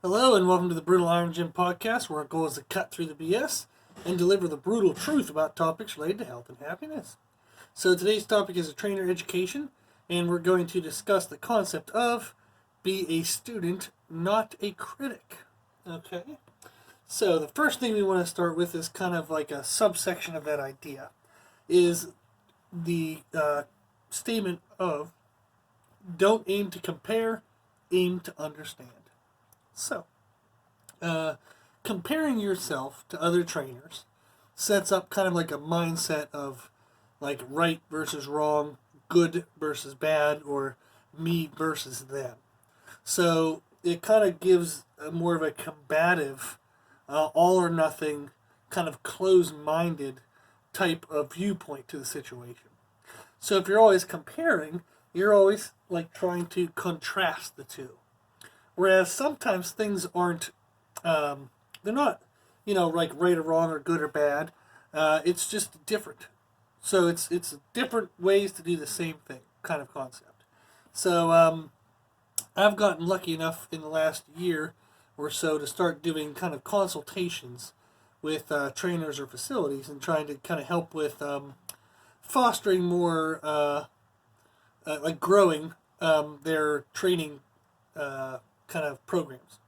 Hello and welcome to the Brutal Iron Gym podcast, where our goal is to cut through the BS and deliver the brutal truth about topics related to health and happiness. So today's topic is a trainer education, and we're going to discuss the concept of be a student, not a critic. Okay? So the first thing we want to start with is kind of like a subsection of that idea, is the statement of don't aim to compare, aim to understand. So, comparing yourself to other trainers sets up kind of like a mindset of like right versus wrong, good versus bad, or me versus them. So it kind of gives more of a combative, all or nothing, kind of closed minded type of viewpoint to the situation. So if you're always comparing, you're always like trying to contrast the two. Whereas sometimes things aren't, they're not, like right or wrong or good or bad. It's just different. So it's different ways to do the same thing, kind of concept. So I've gotten lucky enough in the last year or so to start doing kind of consultations with trainers or facilities and trying to kind of help with fostering more, like growing their training kind of programs.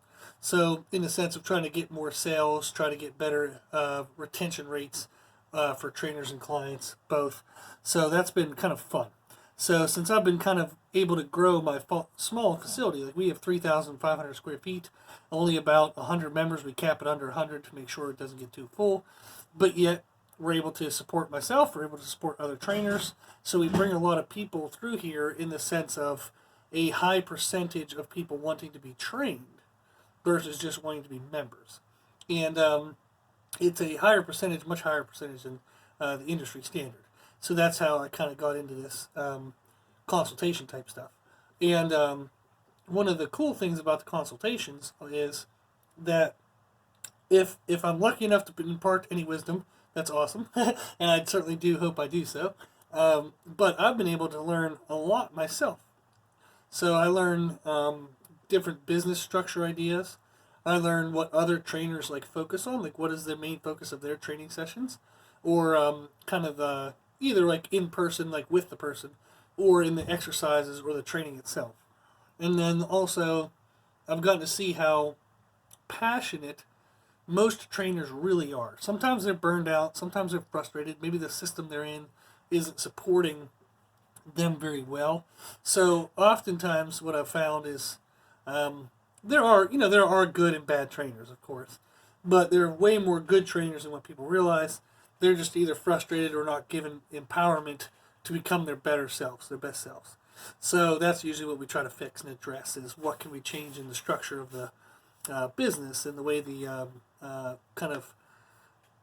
So, in the sense of trying to get more sales, try to get better retention rates for trainers and clients, both. So, that's been kind of fun. So, since I've been kind of able to grow my small facility, like we have 3,500 square feet, only about 100 members, we cap it under 100 to make sure it doesn't get too full, but yet we're able to support myself, we're able to support other trainers. So, we bring a lot of people through here in the sense of a high percentage of people wanting to be trained versus just wanting to be members. And it's a higher percentage, much higher percentage than the industry standard. So that's how I kind of got into this consultation type stuff. And one of the cool things about the consultations is that if I'm lucky enough to impart any wisdom, that's awesome. And I certainly do hope I do so. But I've been able to learn a lot myself. So I learn different business structure ideas. I learn what other trainers like focus on, like what is the main focus of their training sessions, or kind of either like in person, like with the person, or in the exercises or the training itself. And then also, I've gotten to see how passionate most trainers really are. Sometimes they're burned out, sometimes they're frustrated. Maybe the system they're in isn't supporting them very well. So oftentimes what I've found is there are good and bad trainers, of course, but there are way more good trainers than what people realize. They're just either frustrated or not given empowerment to become their better selves, their best selves. So that's usually what we try to fix and address is what can we change in the structure of the business and the way the kind of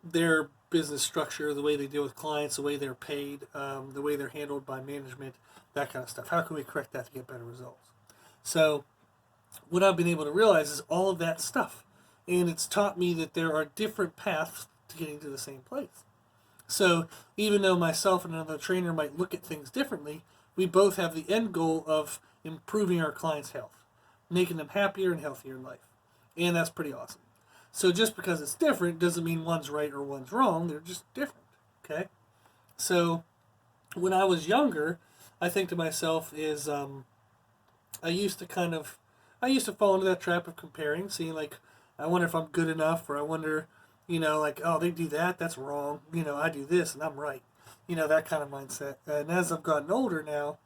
their business structure, the way they deal with clients, the way they're paid, the way they're handled by management, that kind of stuff. How can we correct that to get better results? So, what I've been able to realize is all of that stuff. And it's taught me that there are different paths to getting to the same place. So, even though myself and another trainer might look at things differently, we both have the end goal of improving our clients' health, making them happier and healthier in life. And that's pretty awesome. So just because it's different doesn't mean one's right or one's wrong. They're just different. Okay? So when I was younger, I think to myself is I used to fall into that trap of comparing, seeing like I wonder if I'm good enough, or I wonder, like, oh, they do that, that's wrong. I do this and I'm right. That kind of mindset. And as I've gotten older now,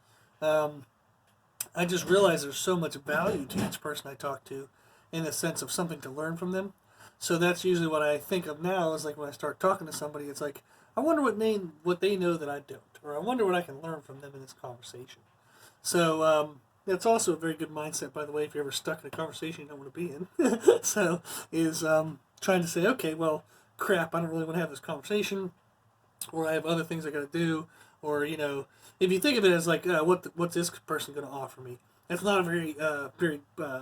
I just realize there's so much value to each person I talk to in the sense of something to learn from them. So that's usually what I think of now is like when I start talking to somebody, it's like, I wonder what they know that I don't, or I wonder what I can learn from them in this conversation. So that's also a very good mindset, by the way, if you're ever stuck in a conversation you don't want to be in. So is trying to say, okay, well, crap, I don't really want to have this conversation, or I have other things I got to do, or if you think of it as like, what's this person going to offer me? It's not a very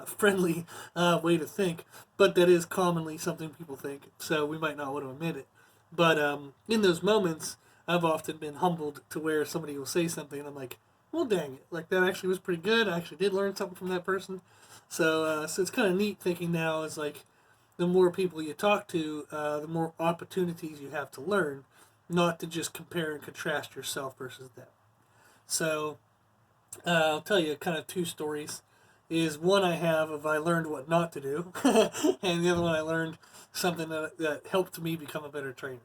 friendly way to think, but that is commonly something people think. So we might not want to admit it. But in those moments, I've often been humbled to where somebody will say something, and I'm like, well, dang it, like that actually was pretty good. I actually did learn something from that person. So it's kind of neat thinking now is like the more people you talk to, the more opportunities you have to learn, not to just compare and contrast yourself versus them. So I'll tell you kind of two stories. Is one I have of I learned what not to do, and the other one I learned something that helped me become a better trainer.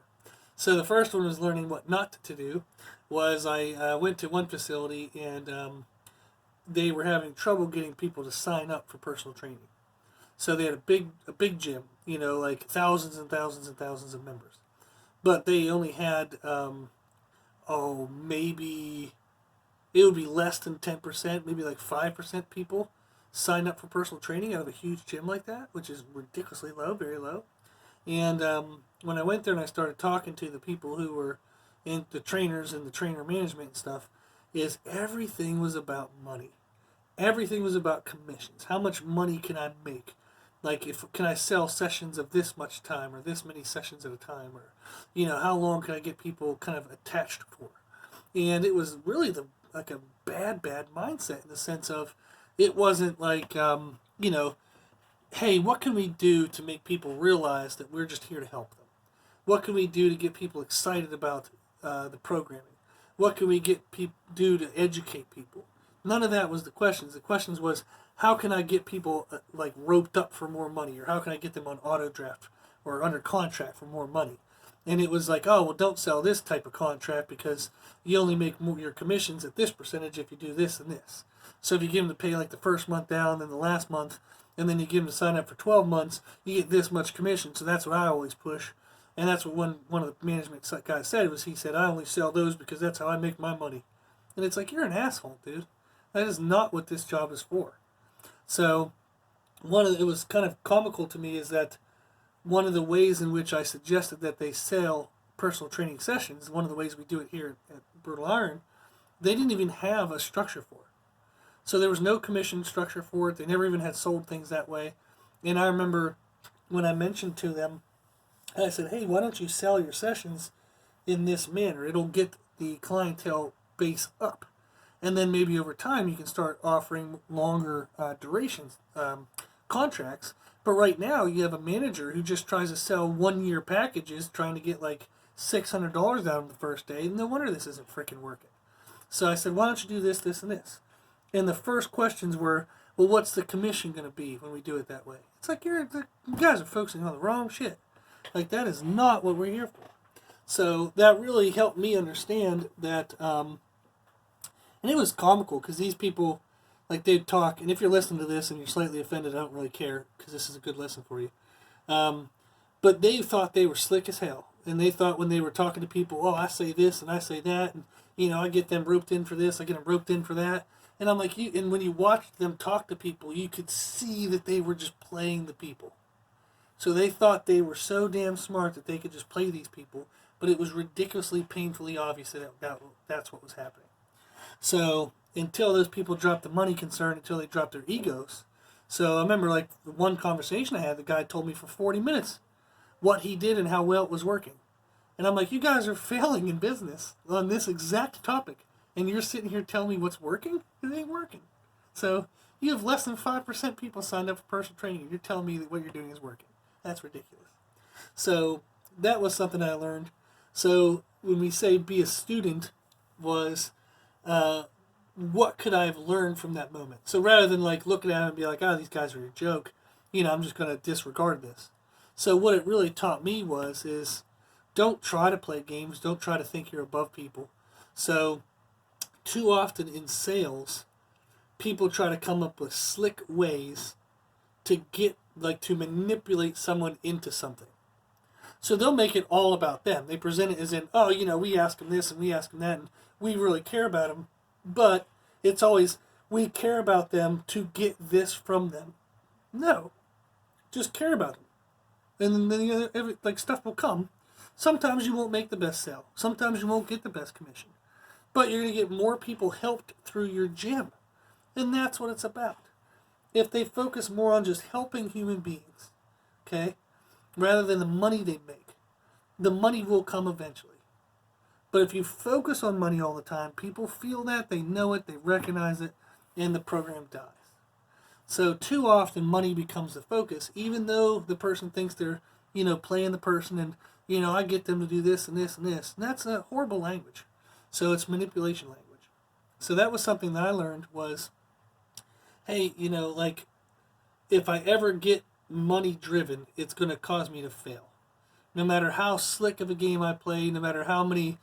So the first one was learning what not to do. Was I went to one facility and they were having trouble getting people to sign up for personal training. So they had a big gym, like thousands and thousands and thousands of members, but they only had maybe it would be less than 10%, maybe like 5% people sign up for personal training out of a huge gym like that, which is ridiculously low, very low. And when I went there and I started talking to the people who were in the trainers and the trainer management and stuff, is everything was about money. Everything was about commissions. How much money can I make? Like, if can I sell sessions of this much time or this many sessions at a time, or how long can I get people kind of attached for? And it was really like a bad mindset in the sense of it wasn't like hey, what can we do to make people realize that we're just here to help them? What can we do to get people excited about the programming? What can we do to educate people? None of that was the questions. The questions was, how can I get people like roped up for more money, or how can I get them on auto draft or under contract for more money? And it was like, oh, well, don't sell this type of contract because you only make your commissions at this percentage if you do this and this. So if you give them to pay like the first month down, then the last month, and then you give them to sign up for 12 months, you get this much commission. So that's what I always push. And that's what one of the management guys said, was he said, I only sell those because that's how I make my money. And it's like, you're an asshole, dude. That is not what this job is for. So it was kind of comical to me is that one of the ways in which I suggested that they sell personal training sessions, one of the ways we do it here at Brutal Iron, they didn't even have a structure for it. So there was no commission structure for it. They never even had sold things that way. And I remember when I mentioned to them, I said, hey, why don't you sell your sessions in this manner? It'll get the clientele base up. And then maybe over time you can start offering longer durations contracts. But right now you have a manager who just tries to sell 1 year packages, trying to get like $600 out of them the first day. And no wonder this isn't freaking working. So I said, why don't you do this, this, and this? And the first questions were, well, what's the commission going to be when we do it that way? It's like, you guys are focusing on the wrong shit. Like, that is not what we're here for. So that really helped me understand that, and it was comical because these people, like, they'd talk, and if you're listening to this and you're slightly offended, I don't really care because this is a good lesson for you. But they thought they were slick as hell. And they thought when they were talking to people, oh, I say this and I say that, and, I get them roped in for this, I get them roped in for that. And I'm like, and when you watched them talk to people, you could see that they were just playing the people. So they thought they were so damn smart that they could just play these people, but it was ridiculously, painfully obvious that's what was happening. So until those people dropped the money concern, until they dropped their egos. So I remember, like, the one conversation I had, the guy told me for 40 minutes what he did and how well it was working. And I'm like, you guys are failing in business on this exact topic. And you're sitting here telling me what's working? It ain't working. So you have less than 5% people signed up for personal training, and you're telling me that what you're doing is working. That's ridiculous. So that was something I learned. So when we say be a student, was what could I have learned from that moment? So rather than like looking at it and be like, oh, these guys are a joke, I'm just going to disregard this. So what it really taught me is don't try to play games. Don't try to think you're above people. So too often in sales, people try to come up with slick ways to to manipulate someone into something. So they'll make it all about them. They present it as in, oh, we ask them this and we ask them that, and we really care about them. But it's always, we care about them to get this from them. No, just care about them. And then stuff will come. Sometimes you won't make the best sale. Sometimes you won't get the best commission. But you're going to get more people helped through your gym. And that's what it's about. If they focus more on just helping human beings, okay, rather than the money they make, the money will come eventually. But if you focus on money all the time, people feel that, they know it, they recognize it, and the program dies. So too often money becomes the focus, even though the person thinks they're, playing the person and, I get them to do this and this and this. And that's a horrible language. So it's manipulation language. So that was something that I learned was, hey, like if I ever get money driven, it's going to cause me to fail. No matter how slick of a game I play, no matter how many,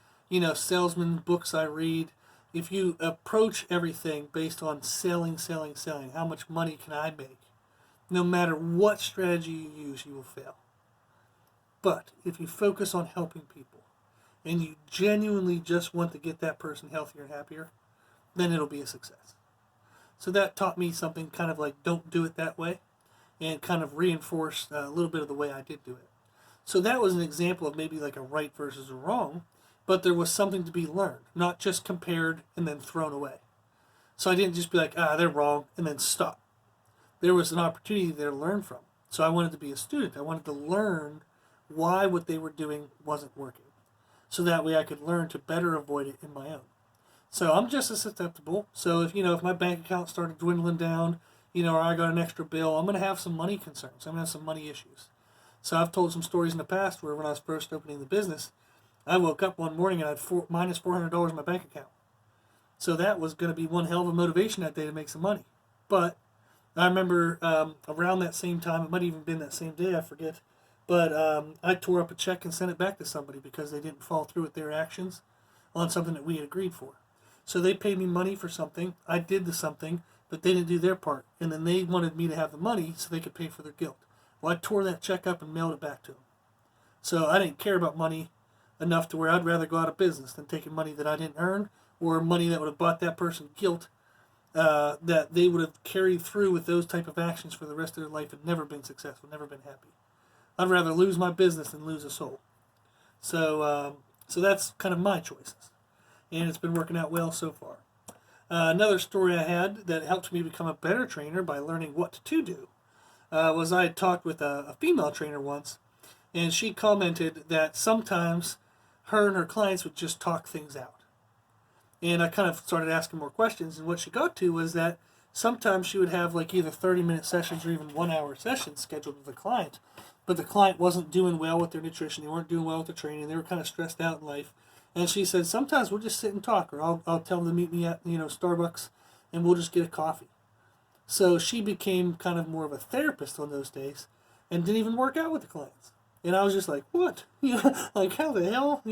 salesman books I read, if you approach everything based on selling, selling, selling, how much money can I make? No matter what strategy you use, you will fail. But if you focus on helping people and you genuinely just want to get that person healthier and happier, then it'll be a success. So that taught me something kind of like don't do it that way and kind of reinforced a little bit of the way I did do it. So that was an example of maybe like a right versus a wrong, but there was something to be learned, not just compared and then thrown away. So I didn't just be like, they're wrong, and then stop. There was an opportunity there to learn from. So I wanted to be a student. I wanted to learn why what they were doing wasn't working. So that way I could learn to better avoid it in my own. So I'm just as susceptible. So if my bank account started dwindling down, or I got an extra bill, I'm going to have some money concerns. I'm going to have some money issues. So I've told some stories in the past where when I was first opening the business, I woke up one morning and I had minus $400 in my bank account. So that was going to be one hell of a motivation that day to make some money. But I remember around that same time, it might have even been that same day, I forget, but I tore up a check and sent it back to somebody because they didn't follow through with their actions on something that we had agreed for. So they paid me money for something, I did the something, but they didn't do their part. And then they wanted me to have the money so they could pay for their guilt. Well, I tore that check up and mailed it back to them. So I didn't care about money enough to where I'd rather go out of business than taking money that I didn't earn or money that would have bought that person guilt that they would have carried through with those type of actions for the rest of their life and never been successful, never been happy. I'd rather lose my business than lose a soul. So that's kind of my choices. And it's been working out well so far. Another story I had that helped me become a better trainer by learning what to do was I had talked with a female trainer once, and she commented that sometimes her and her clients would just talk things out. And I kind of started asking more questions, and what she got to was that sometimes she would have like either 30-minute sessions or even 1-hour sessions scheduled with the client, but the client wasn't doing well with their nutrition, they weren't doing well with their training, they were kind of stressed out in life. And she said, sometimes we'll just sit and talk, or I'll tell them to meet me at Starbucks, and we'll just get a coffee. So she became kind of more of a therapist on those days, and didn't even work out with the clients. And I was just like, what? Like how the hell?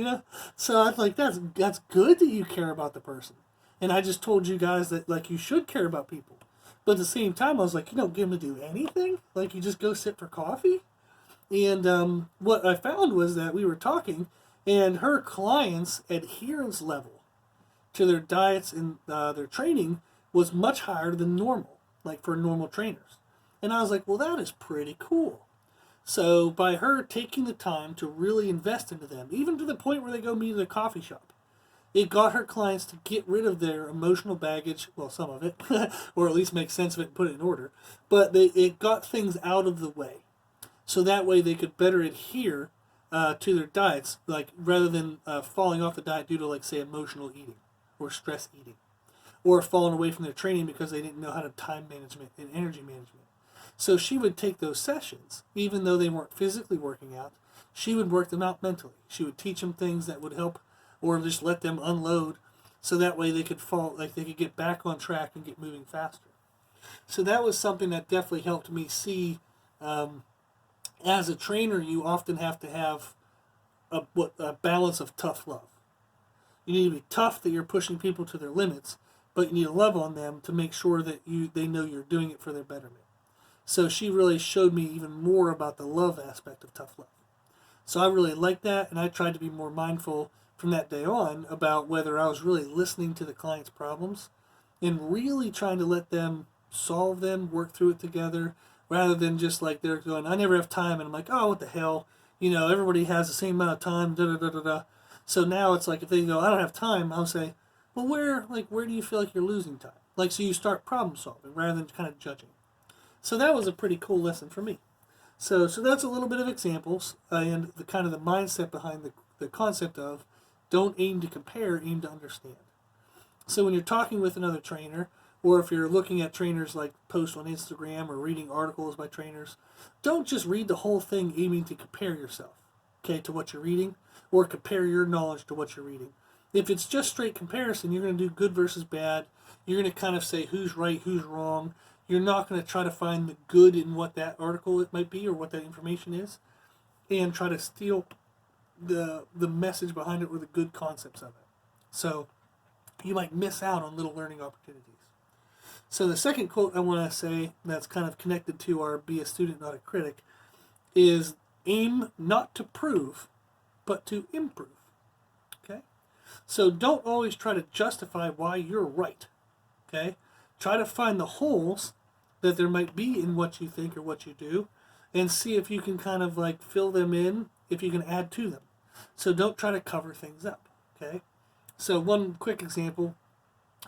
So I was like, that's good that you care about the person. And I just told you guys that like you should care about people. But at the same time, I was like, you don't get them to do anything. Like you just go sit for coffee. And what I found was that we were talking, and her clients' adherence level to their diets and their training was much higher than normal, like for normal trainers. And I was like, well, that is pretty cool. So by her taking the time to really invest into them, even to the point where they go meet at a coffee shop, it got her clients to get rid of their emotional baggage, well, some of it, or at least make sense of it and put it in order. But it got things out of the way. So that way they could better adhere to their diets, like rather than falling off the diet due to, like, say, emotional eating or stress eating, or falling away from their training because they didn't know how to time management and energy management. So she would take those sessions, even though they weren't physically working out, she would work them out mentally. She would teach them things that would help, or just let them unload, so that way they could get back on track and get moving faster. So that was something that definitely helped me see. As a trainer, you often have to have a balance of tough love. You need to be tough that you're pushing people to their limits, but you need to love on them to make sure that they know you're doing it for their betterment. So she really showed me even more about the love aspect of tough love. So I really liked that, and I tried to be more mindful from that day on about whether I was really listening to the client's problems and really trying to let them solve them, work through it together, rather than just like they're going, I never have time, and I'm like, oh, what the hell? Everybody has the same amount of time, da-da-da-da-da. So now it's like if they go, I don't have time, I'll say, well, where do you feel like you're losing time? Like, so you start problem solving rather than kind of judging. So that was a pretty cool lesson for me. So that's a little bit of examples and the kind of the mindset behind the concept of don't aim to compare, aim to understand. So when you're talking with another trainer, or if you're looking at trainers like post on Instagram or reading articles by trainers, don't just read the whole thing aiming to compare yourself, okay, to what you're reading, or compare your knowledge to what you're reading. If it's just straight comparison, you're going to do good versus bad. You're going to kind of say who's right, who's wrong. You're not going to try to find the good in what that article it might be or what that information is, and try to steal the message behind it or the good concepts of it. So you might miss out on little learning opportunities. So the second quote I want to say that's kind of connected to our be a student, not a critic, is aim not to prove, but to improve. Okay? So don't always try to justify why you're right. Okay? Try to find the holes that there might be in what you think or what you do, and see if you can kind of like fill them in, if you can add to them. So don't try to cover things up. Okay? So one quick example,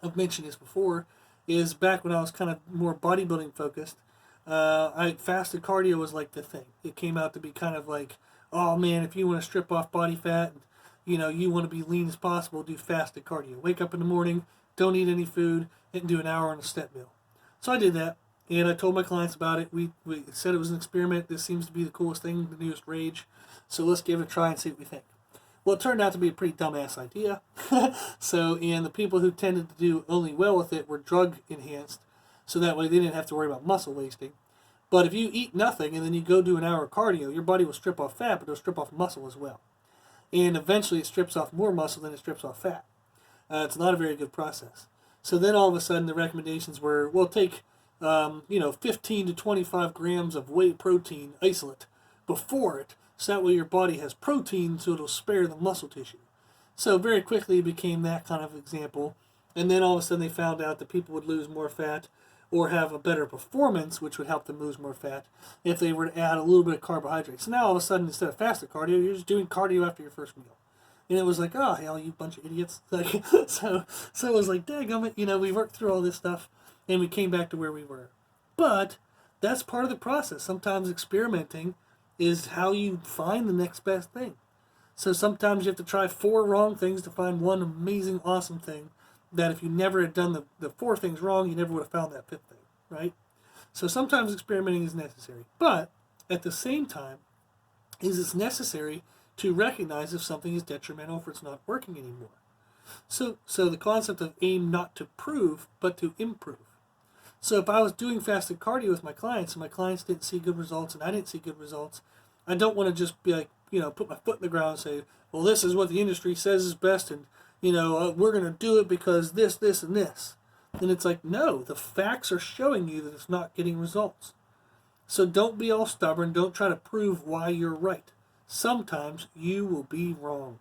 I've mentioned this before, is back when I was kind of more bodybuilding focused, fasted cardio was like the thing. It came out to be kind of like, oh man, if you want to strip off body fat, and, you want to be lean as possible, do fasted cardio. Wake up in the morning, don't eat any food, and do an hour on a step mill. So I did that, and I told my clients about it. We said it was an experiment. This seems to be the coolest thing, the newest rage. So let's give it a try and see what we think. Well, it turned out to be a pretty dumbass idea. And the people who tended to do only well with it were drug enhanced, so that way they didn't have to worry about muscle wasting. But if you eat nothing and then you go do an hour of cardio, your body will strip off fat, but it'll strip off muscle as well. And eventually it strips off more muscle than it strips off fat. It's not a very good process. So then all of a sudden the recommendations were, well, take 15 to 25 grams of whey protein isolate before it, so that way your body has protein so it'll spare the muscle tissue. So very quickly it became that kind of example. And then all of a sudden they found out that people would lose more fat or have a better performance, which would help them lose more fat, if they were to add a little bit of carbohydrates. So now all of a sudden, instead of fasted cardio, you're just doing cardio after your first meal. And it was like, oh, hell, you bunch of idiots. Like, so it was like, dagummit, we worked through all this stuff, and we came back to where we were. But that's part of the process. Sometimes experimenting is how you find the next best thing. So sometimes you have to try 4 wrong things to find one amazing, awesome thing that if you never had done the 4 things wrong, you never would have found that 5th thing, right? So sometimes experimenting is necessary. But at the same time, it's necessary to recognize if something is detrimental, if it's not working anymore. So the concept of aim not to prove, but to improve. So if I was doing fasted cardio with my clients, and my clients didn't see good results, and I didn't see good results, I don't want to just be like, put my foot in the ground and say, well, this is what the industry says is best, and, we're going to do it because this, and this. And it's like, no, the facts are showing you that it's not getting results. So don't be all stubborn. Don't try to prove why you're right. Sometimes you will be wrong.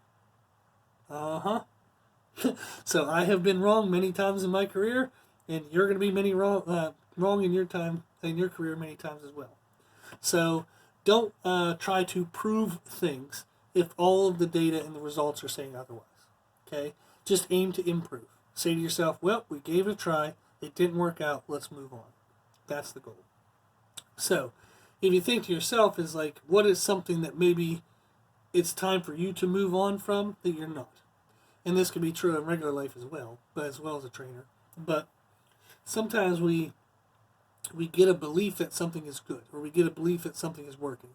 So I have been wrong many times in my career, and you're going to be wrong in your career many times as well. So don't try to prove things if all of the data and the results are saying otherwise. Okay? Just aim to improve. Say to yourself, well, we gave it a try. It didn't work out. Let's move on. That's the goal. So if you think to yourself is like, what is something that maybe it's time for you to move on from that you're not? And this can be true in regular life as well as a trainer. But sometimes we get a belief that something is good, or we get a belief that something is working,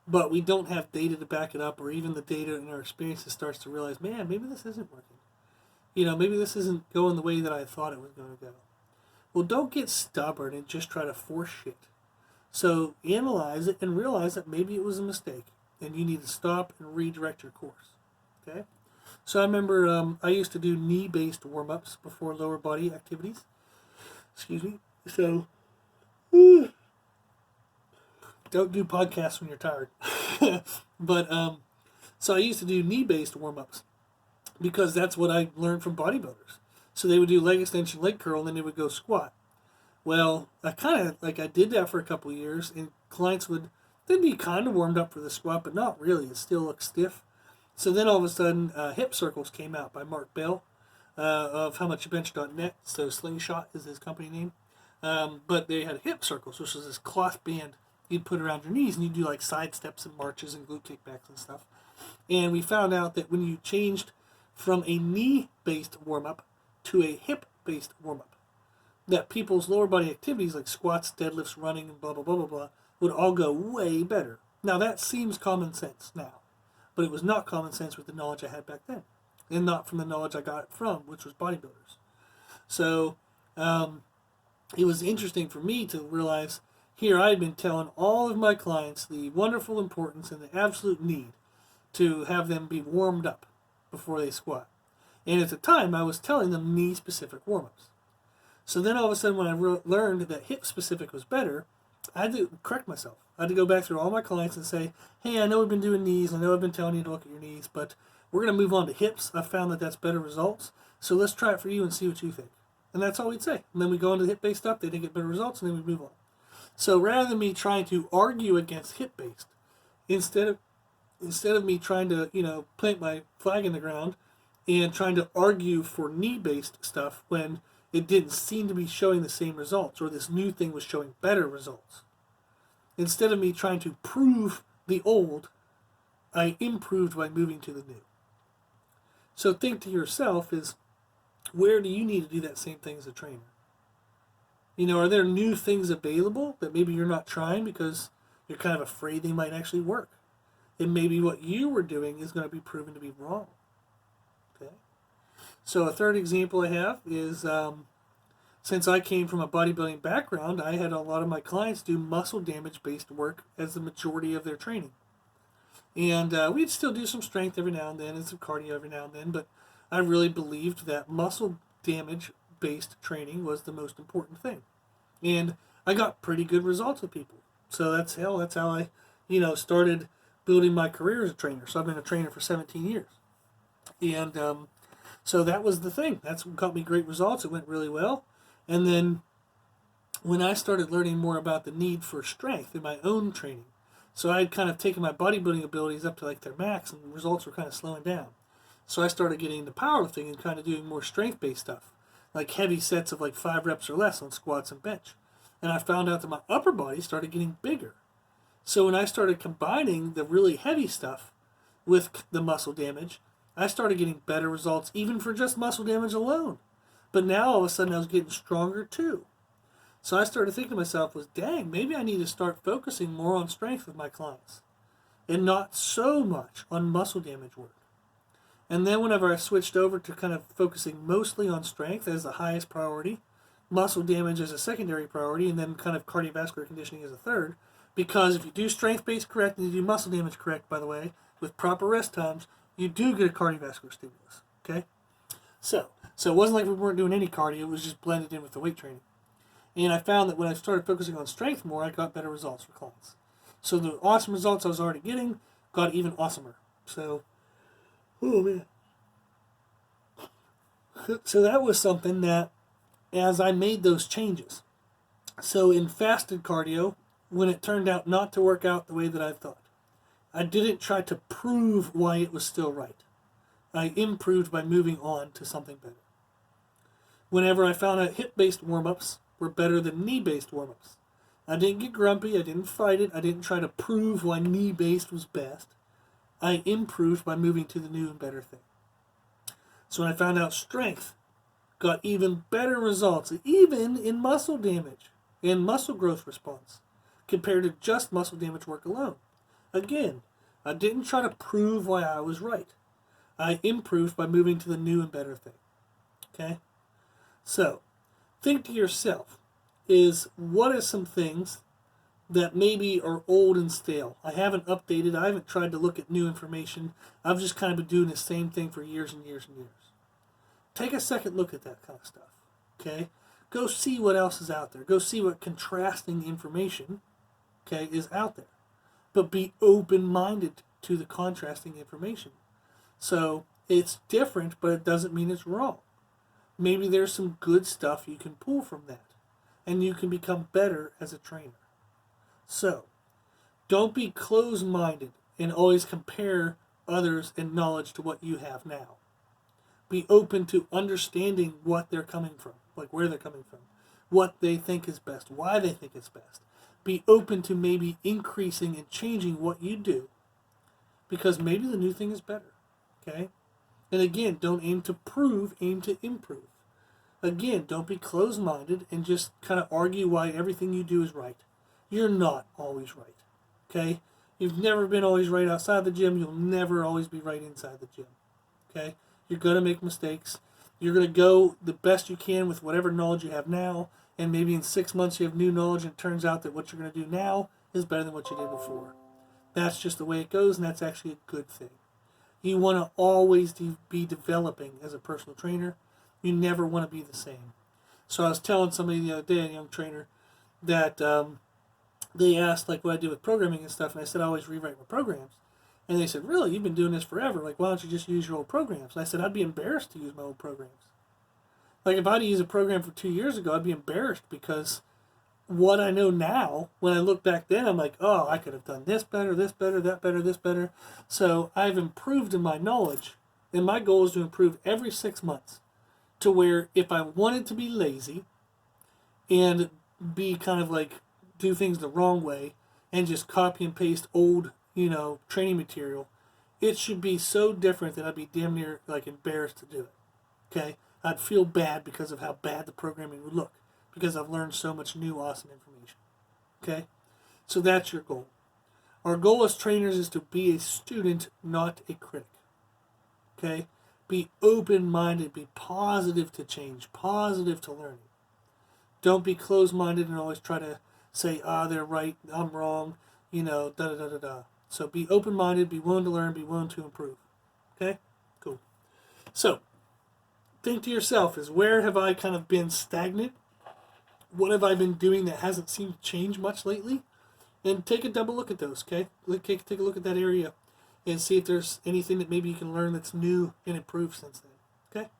but we don't have data to back it up, or even the data in our experiences starts to realize, man, maybe this isn't working. Maybe this isn't going the way that I thought it was going to go. Well, don't get stubborn and just try to force shit. So analyze it and realize that maybe it was a mistake, and you need to stop and redirect your course. Okay? So I remember I used to do knee-based warm-ups before lower body activities. Excuse me. So don't do podcasts when you're tired. But so I used to do knee-based warm-ups because that's what I learned from bodybuilders. So they would do leg extension, leg curl, and then they would go squat. Well, I did that for a couple of years, and clients they'd be kind of warmed up for the squat, but not really. It still looks stiff. So then all of a sudden, hip circles came out by Mark Bell of howmuchbench.net. So Slingshot is his company name. But they had hip circles, which was this cloth band you'd put around your knees, and you'd do like side steps and marches and glute kickbacks and stuff. And we found out that when you changed from a knee-based warm-up to a hip-based warm-up, that people's lower body activities like squats, deadlifts, running, and blah, blah, blah, blah, blah, would all go way better. Now, that seems common sense now, but it was not common sense with the knowledge I had back then, and not from the knowledge I got it from, which was bodybuilders. So it was interesting for me to realize here I had been telling all of my clients the wonderful importance and the absolute need to have them be warmed up before they squat. And at the time, I was telling them knee-specific warm-ups. So then all of a sudden, when I learned that hip-specific was better, I had to correct myself. I had to go back through all my clients and say, hey, I know we've been doing knees. I know I've been telling you to look at your knees, but we're going to move on to hips. I found that that's better results. So let's try it for you and see what you think. And that's all we'd say. And then we go into hip-based stuff. They didn't get better results, and then we move on. So rather than me trying to argue against hip-based, instead of me trying to, plant my flag in the ground and trying to argue for knee-based stuff when it didn't seem to be showing the same results, or this new thing was showing better results. Instead of me trying to prove the old, I improved by moving to the new. So think to yourself is, where do you need to do that same thing as a trainer? Are there new things available that maybe you're not trying because you're kind of afraid they might actually work? And maybe what you were doing is going to be proven to be wrong. Okay. So a third example I have is since I came from a bodybuilding background, I had a lot of my clients do muscle damage based work as the majority of their training. And we'd still do some strength every now and then and some cardio every now and then, but I really believed that muscle damage based training was the most important thing. And I got pretty good results with people. So that's how I, started building my career as a trainer. So I've been a trainer for 17 years. And so that was the thing. That's what got me great results. It went really well. And then when I started learning more about the need for strength in my own training, so I had kind of taken my bodybuilding abilities up to like their max, and the results were kind of slowing down. So I started getting into powerlifting and kind of doing more strength-based stuff, like heavy sets of like 5 reps or less on squats and bench. And I found out that my upper body started getting bigger. So when I started combining the really heavy stuff with the muscle damage, I started getting better results even for just muscle damage alone. But now all of a sudden I was getting stronger too. So I started thinking to myself dang, maybe I need to start focusing more on strength with my clients and not so much on muscle damage work. And then whenever I switched over to kind of focusing mostly on strength as the highest priority, muscle damage as a secondary priority, and then kind of cardiovascular conditioning as a third, because if you do strength-based correct and you do muscle damage correct, by the way, with proper rest times, you do get a cardiovascular stimulus, okay? So it wasn't like we weren't doing any cardio, it was just blended in with the weight training. And I found that when I started focusing on strength more, I got better results for clients. So the awesome results I was already getting got even awesomer. So, oh man. So that was something that, as I made those changes. So in fasted cardio, when it turned out not to work out the way that I thought, I didn't try to prove why it was still right. I improved by moving on to something better. Whenever I found out hip-based warm-ups were better than knee-based warm-ups, I didn't get grumpy, I didn't fight it, I didn't try to prove why knee-based was best. I improved by moving to the new and better thing. So when I found out strength got even better results, even in muscle damage and muscle growth response, compared to just muscle damage work alone. Again, I didn't try to prove why I was right. I improved by moving to the new and better thing. Okay? So, think to yourself, what are some things that maybe are old and stale? I haven't updated, I haven't tried to look at new information. I've just kind of been doing the same thing for years and years and years. Take a second look at that kind of stuff. Okay? Go see what else is out there. Go see what contrasting information, okay, is out there. But be open-minded to the contrasting information. So it's different, but it doesn't mean it's wrong. Maybe there's some good stuff you can pull from that, and you can become better as a trainer. So don't be closed-minded and always compare others and knowledge to what you have now. Be open to understanding what they're coming from, like where they're coming from, what they think is best, why they think it's best. Be open to maybe increasing and changing what you do, because maybe the new thing is better, okay? And again, don't aim to prove, aim to improve. Again, don't be closed-minded and just kind of argue why everything you do is right. You're not always right, okay? You've never been always right outside the gym. You'll never always be right inside the gym, okay? You're going to make mistakes. You're going to go the best you can with whatever knowledge you have now, and maybe in 6 months you have new knowledge and it turns out that what you're going to do now is better than what you did before. That's just the way it goes, and that's actually a good thing. You want to always be developing as a personal trainer. You never want to be the same. So I was telling somebody the other day, a young trainer, that they asked like what I do with programming and stuff, and I said I always rewrite my programs. And they said, really, you've been doing this forever. Like, why don't you just use your old programs? And I said, I'd be embarrassed to use my old programs. Like, if I'd used a program for 2 years ago, I'd be embarrassed because what I know now, when I look back then, I'm like, oh, I could have done this better, that better, this better. So I've improved in my knowledge, and my goal is to improve every 6 months to where if I wanted to be lazy and be kind of like do things the wrong way and just copy and paste old, training material, it should be so different that I'd be damn near like embarrassed to do it. Okay? I'd feel bad because of how bad the programming would look because I've learned so much new awesome information. Okay? So that's your goal. Our goal as trainers is to be a student, not a critic. Okay? Be open-minded, be positive to change, positive to learning. Don't be closed-minded and always try to say, they're right, I'm wrong, da-da-da-da-da. So be open-minded, be willing to learn, be willing to improve. Okay? Cool. So, think to yourself is where have I kind of been stagnant? What have I been doing that hasn't seemed to change much lately? And take a double look at those, okay? Take a look at that area and see if there's anything that maybe you can learn that's new and improved since then, okay?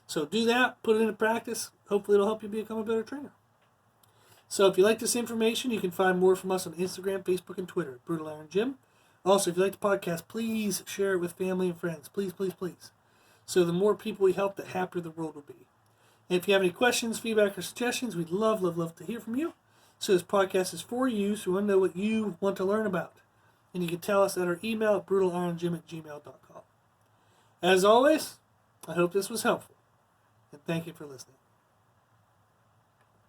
So do that, put it into practice. Hopefully it'll help you become a better trainer. So if you like this information, you can find more from us on Instagram, Facebook, and Twitter at Brutal Iron Gym. Also, if you like the podcast, please share it with family and friends. Please, please, please. So the more people we help, the happier the world will be. And if you have any questions, feedback, or suggestions, we'd love, love, love to hear from you. So this podcast is for you, so we want to know what you want to learn about. And you can tell us at our email at brutaliron@gmail.com. As always, I hope this was helpful. And thank you for listening.